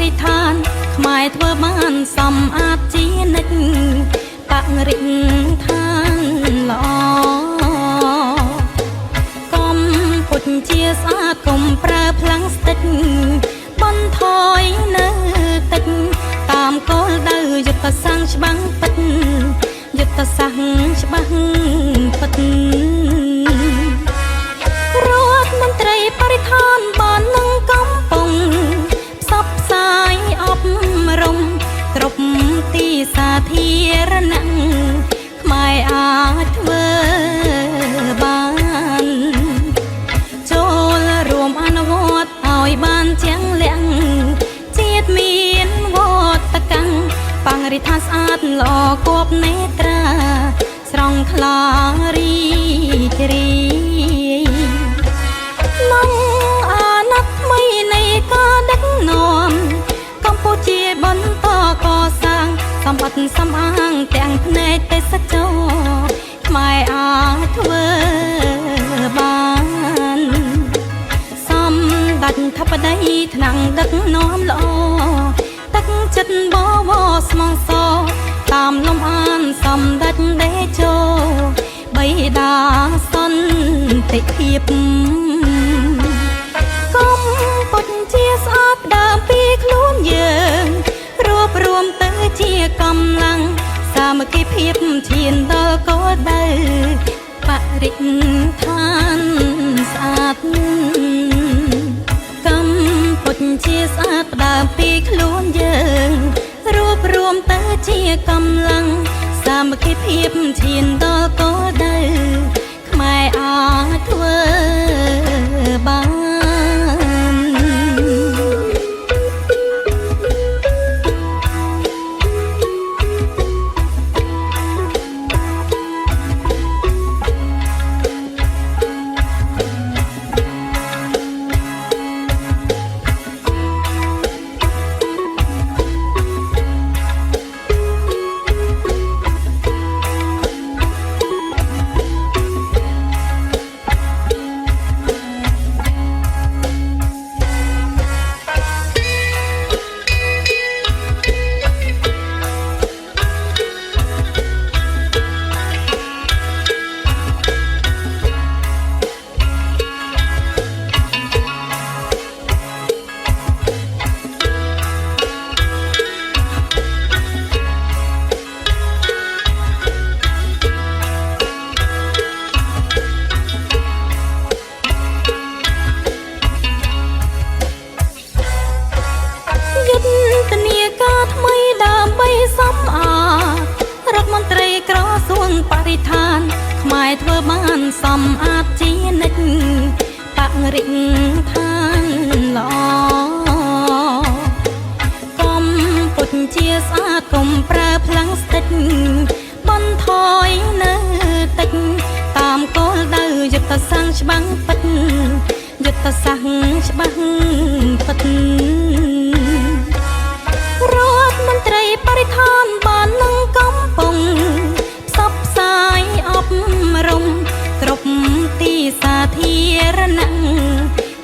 រិឋានខ្មែរធ្វើបានសំអាតជានិច្ចបរិឋានល្អកុំពុតជាស្អាតកុំប្រើផ្លាំងស្ទិចបន្ថយនៅតិចតាមគោលដៅយុទ្ធសាស្ត្រច្បាំងពិតយុទ្ធសាស្ត្រច្បាស់ពិតរដ្ឋមន្ត្រីបរិស្ថានបាននឹងកំពុងផ្សព្វផ្សាយអប់រំគ្រប់ទីសាធារណៈខ្មែរអាចធ្វើបានចូលរួមអនុវត្តឲ្យបានជាងលៀងជាតិមានវត្តកម្មបរិស្ថានស្អាតល្អគប់នេត្រាស្រង់ថ្លារីករាយក្នុងអាណត្តិថ្មីនៃការដឹកនាំកម្ពុជាបន្តកសាងសម្បត្តិសំអាងទាំងផ្នែកទេសចរណ៍ខ្មែរអាចធ្វើបានសម្ដេចធិបតីថ្នាក់ដឹកនាំល្អទឹកចិត្តបវរស្មងសតាមលំអានសម្ដេចតេជោបិតាសន្តិភាពកុំពុតជាស្អាតដើមពីខ្លួនយើងរួបរวมទៅជាកម្លាំងសាមគ្គីភាពឈានដល់គោលដៅបរិស្ថានស្អាតកម្ពុជាជាស្អាតដើមពីខ្លួនយើងរួបរวมទៅជាកម្លាំងសាមគ្គីភាពឈានដល់គោលដៅខ្មែរអាចធ្វើបានខ្មែរធ្វើបានសម្អាតជានិច្ចបរិស្ថានល្អកុំពុតជាស្អាតកុំប្រើផ្លាំងស្ទិចបន្ថយនៅតិចតាមគោលដៅយុទ្ធសាស្ត្រច្បាំងពិតយុទ្ធសាស្ត្រច្បាស់ពិតរដ្ឋមន្ត្រីបរិស្ថានបាននឹងកំពុងផ្សព្វផ្សាយអប់រំគ្រប់ទីសាធារណៈ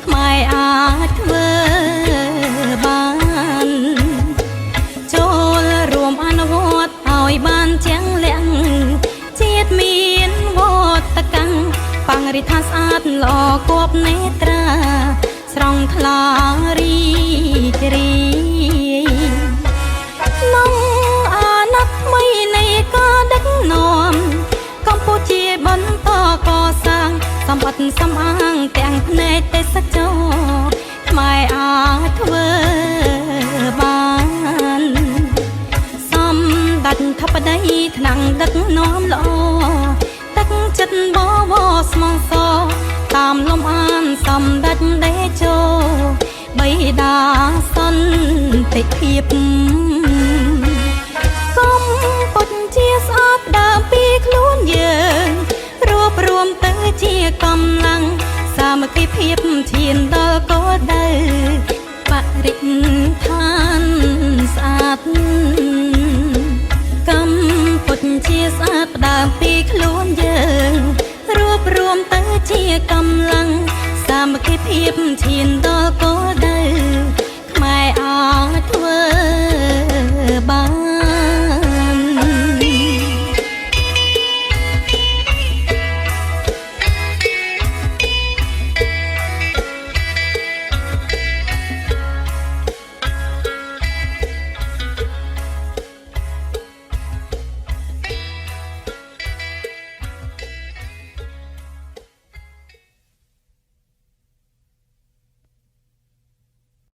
ខ្មែរអាចធ្វើបានចូលរួមអនុវត្តឲ្យបានជាងលៀងជាតិមានវត្តកម្មបរិស្ថានស្អាតល្អគប់នេត្រាស្រង់ថ្លារីករាយក្នុងអាណត្តិថ្មីនៃការដឹកនាំកម្ពុជាបន្តកសាងសម្បត្តិសំអាងទាំងផ្នែកទេសចរណ៍ខ្មែរអាចធ្វើបានសម្ដេចធិបតីថ្នាក់ដឹកនាំល្អទឹកចិត្តបវរស្មងសតាមលំអានសម្ដេចតេជោបិតាសន្តិភាពកុំពុតជាស្អាតដើមពីខ្លួនយើងរួបរวมទៅជាកម្លាំងសាមគ្គីភាពឈានដល់គោលដៅបរិស្ថានស្អាតកម្ពុជាជាស្អាតដើមពីខ្លួនយើងរួបរวมទៅជាកម្លាំងសាមគ្គីភាពឈានដល់គោលដៅខ្មែរ ធ្វើ